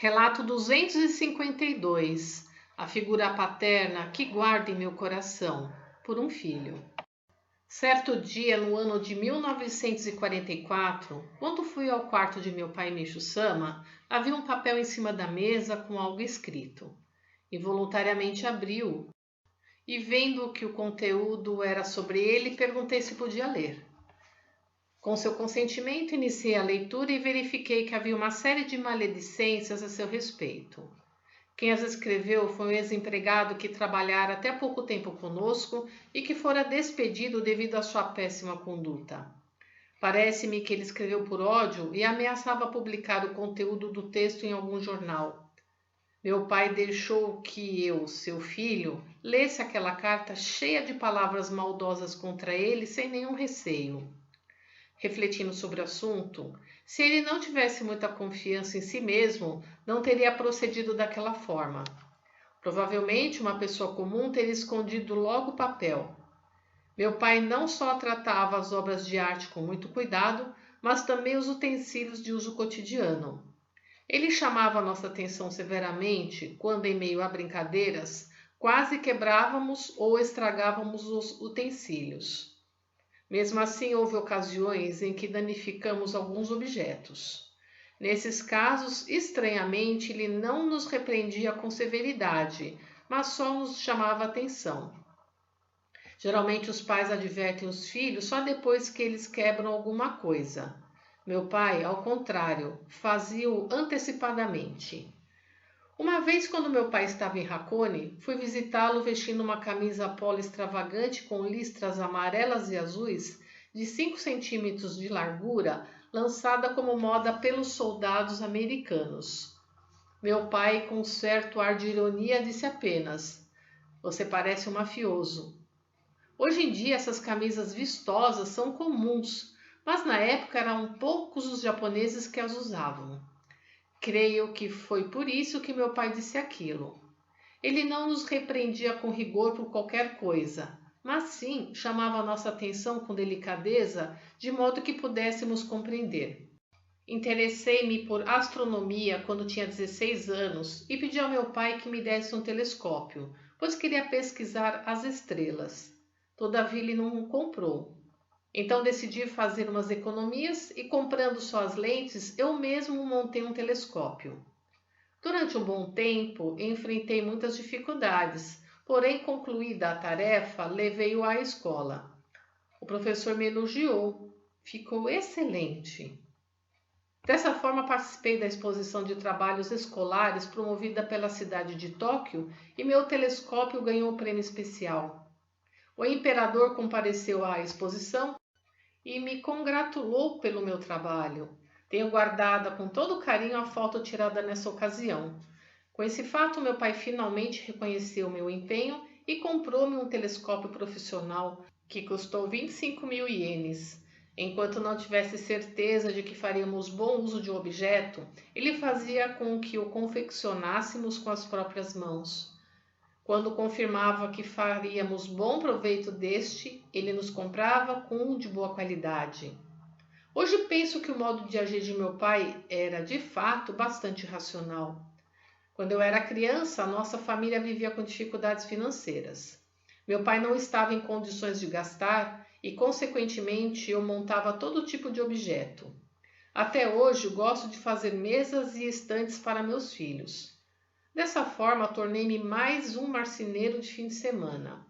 Relato 252. A figura paterna que guardo em meu coração, por um filho. Certo dia, no ano de 1944, quando fui ao quarto de meu pai Micho-sama, havia um papel em cima da mesa com algo escrito. Involuntariamente abri-o e, vendo que o conteúdo era sobre ele, perguntei se podia ler. Com seu consentimento, iniciei a leitura e verifiquei que havia uma série de maledicências a seu respeito. Quem as escreveu foi um ex-empregado que trabalhara até pouco tempo conosco e que fora despedido devido à sua péssima conduta. Parece-me que ele escreveu por ódio e ameaçava publicar o conteúdo do texto em algum jornal. Meu pai deixou que eu, seu filho, lesse aquela carta cheia de palavras maldosas contra ele sem nenhum receio. Refletindo sobre o assunto, se ele não tivesse muita confiança em si mesmo, não teria procedido daquela forma. Provavelmente uma pessoa comum teria escondido logo o papel. Meu pai não só tratava as obras de arte com muito cuidado, mas também os utensílios de uso cotidiano. Ele chamava nossa atenção severamente quando, em meio a brincadeiras, quase quebrávamos ou estragávamos os utensílios. Mesmo assim, houve ocasiões em que danificamos alguns objetos. Nesses casos, estranhamente, ele não nos repreendia com severidade, mas só nos chamava a atenção. Geralmente, os pais advertem os filhos só depois que eles quebram alguma coisa. Meu pai, ao contrário, fazia-o antecipadamente. Uma vez, quando meu pai estava em Hakone, fui visitá-lo vestindo uma camisa polo extravagante com listras amarelas e azuis de 5 centímetros de largura, lançada como moda pelos soldados americanos. Meu pai, com um certo ar de ironia, disse apenas: "Você parece um mafioso." Hoje em dia, essas camisas vistosas são comuns, mas na época eram poucos os japoneses que as usavam. Creio que foi por isso que meu pai disse aquilo. Ele não nos repreendia com rigor por qualquer coisa, mas sim chamava nossa atenção com delicadeza, de modo que pudéssemos compreender. Interessei-me por astronomia quando tinha 16 anos e pedi ao meu pai que me desse um telescópio, pois queria pesquisar as estrelas. Todavia ele não o comprou. Então decidi fazer umas economias e, comprando só as lentes, eu mesmo montei um telescópio. Durante um bom tempo, enfrentei muitas dificuldades, porém, concluída a tarefa, levei-o à escola. O professor me elogiou. Ficou excelente. Dessa forma, participei da exposição de trabalhos escolares promovida pela cidade de Tóquio e meu telescópio ganhou um prêmio especial. O imperador compareceu à exposição e me congratulou pelo meu trabalho. Tenho guardada com todo carinho a foto tirada nessa ocasião. Com esse fato, meu pai finalmente reconheceu meu empenho e comprou-me um telescópio profissional que custou 25.000 ienes. Enquanto não tivesse certeza de que faríamos bom uso de um objeto, ele fazia com que o confeccionássemos com as próprias mãos. Quando confirmava que faríamos bom proveito deste, ele nos comprava com um de boa qualidade. Hoje penso que o modo de agir de meu pai era, de fato, bastante racional. Quando eu era criança, a nossa família vivia com dificuldades financeiras. Meu pai não estava em condições de gastar e, consequentemente, eu montava todo tipo de objeto. Até hoje, gosto de fazer mesas e estantes para meus filhos. Dessa forma, tornei-me mais um marceneiro de fim de semana.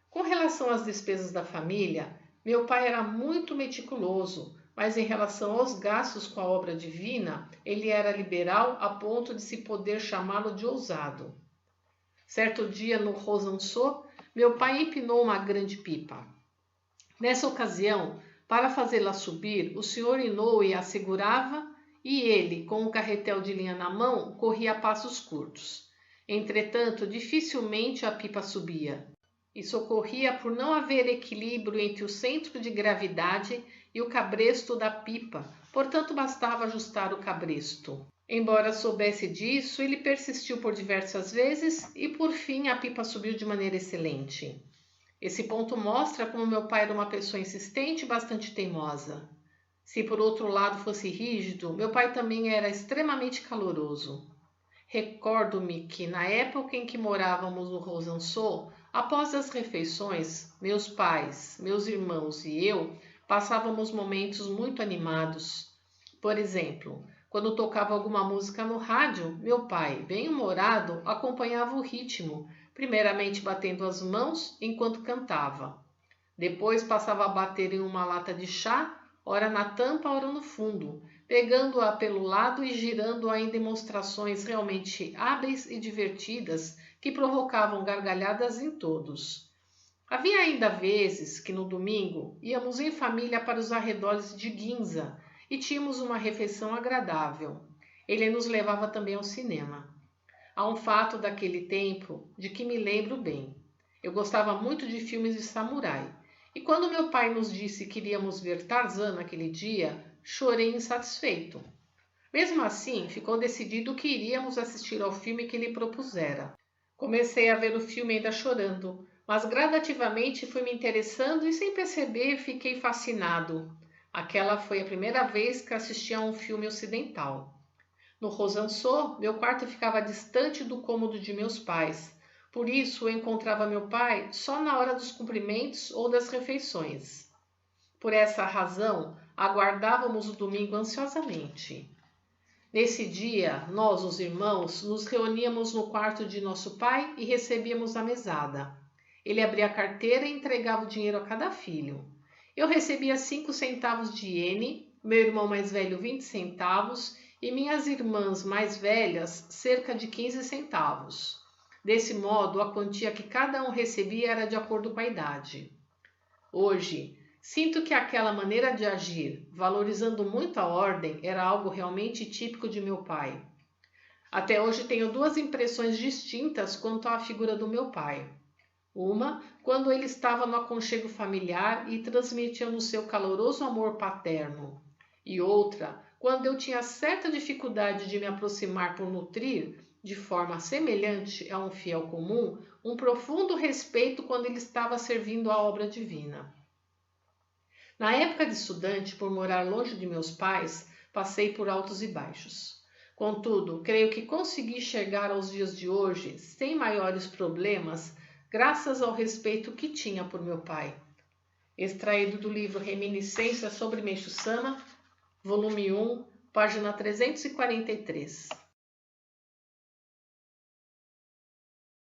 Com relação às despesas da família, meu pai era muito meticuloso, mas em relação aos gastos com a obra divina, ele era liberal a ponto de se poder chamá-lo de ousado. Certo dia, no Rosançô, meu pai empinou uma grande pipa. Nessa ocasião, para fazê-la subir, o senhor Inoue a segurava e ele, com o carretel de linha na mão, corria a passos curtos. Entretanto, dificilmente a pipa subia. Isso ocorria por não haver equilíbrio entre o centro de gravidade e o cabresto da pipa, portanto bastava ajustar o cabresto. Embora soubesse disso, ele persistiu por diversas vezes e por fim a pipa subiu de maneira excelente. Esse ponto mostra como meu pai era uma pessoa insistente e bastante teimosa. Se por outro lado fosse rígido, meu pai também era extremamente caloroso. Recordo-me que na época em que morávamos no Rosançon, após as refeições, meus pais, meus irmãos e eu passávamos momentos muito animados. Por exemplo, quando tocava alguma música no rádio, meu pai, bem-humorado, acompanhava o ritmo, primeiramente batendo as mãos enquanto cantava. Depois passava a bater em uma lata de chá, ora na tampa, ora no fundo, pegando-a pelo lado e girando-a em demonstrações realmente hábeis e divertidas que provocavam gargalhadas em todos. Havia ainda vezes que no domingo íamos em família para os arredores de Ginza e tínhamos uma refeição agradável. Ele nos levava também ao cinema. Há um fato daquele tempo de que me lembro bem. Eu gostava muito de filmes de samurai. E quando meu pai nos disse que iríamos ver Tarzan naquele dia, chorei insatisfeito. Mesmo assim, ficou decidido que iríamos assistir ao filme que ele propusera. Comecei a ver o filme ainda chorando, mas gradativamente fui me interessando e sem perceber fiquei fascinado. Aquela foi a primeira vez que assisti a um filme ocidental. No Rosançon, meu quarto ficava distante do cômodo de meus pais. Por isso, eu encontrava meu pai só na hora dos cumprimentos ou das refeições. Por essa razão, aguardávamos o domingo ansiosamente. Nesse dia, nós, os irmãos, nos reuníamos no quarto de nosso pai e recebíamos a mesada. Ele abria a carteira e entregava o dinheiro a cada filho. Eu recebia 5 centavos de iene, meu irmão mais velho 20 centavos e minhas irmãs mais velhas cerca de 15 centavos. Desse modo, a quantia que cada um recebia era de acordo com a idade. Hoje, sinto que aquela maneira de agir, valorizando muito a ordem, era algo realmente típico de meu pai. Até hoje tenho 2 impressões distintas quanto à figura do meu pai. Uma, quando ele estava no aconchego familiar e transmitia-nos seu caloroso amor paterno. E outra, quando eu tinha certa dificuldade de me aproximar por nutrir, de forma semelhante a um fiel comum, um profundo respeito quando ele estava servindo a obra divina. Na época de estudante, por morar longe de meus pais, passei por altos e baixos. Contudo, creio que consegui chegar aos dias de hoje sem maiores problemas, graças ao respeito que tinha por meu pai. Extraído do livro Reminiscências sobre Meishu Sama, volume 1, página 343.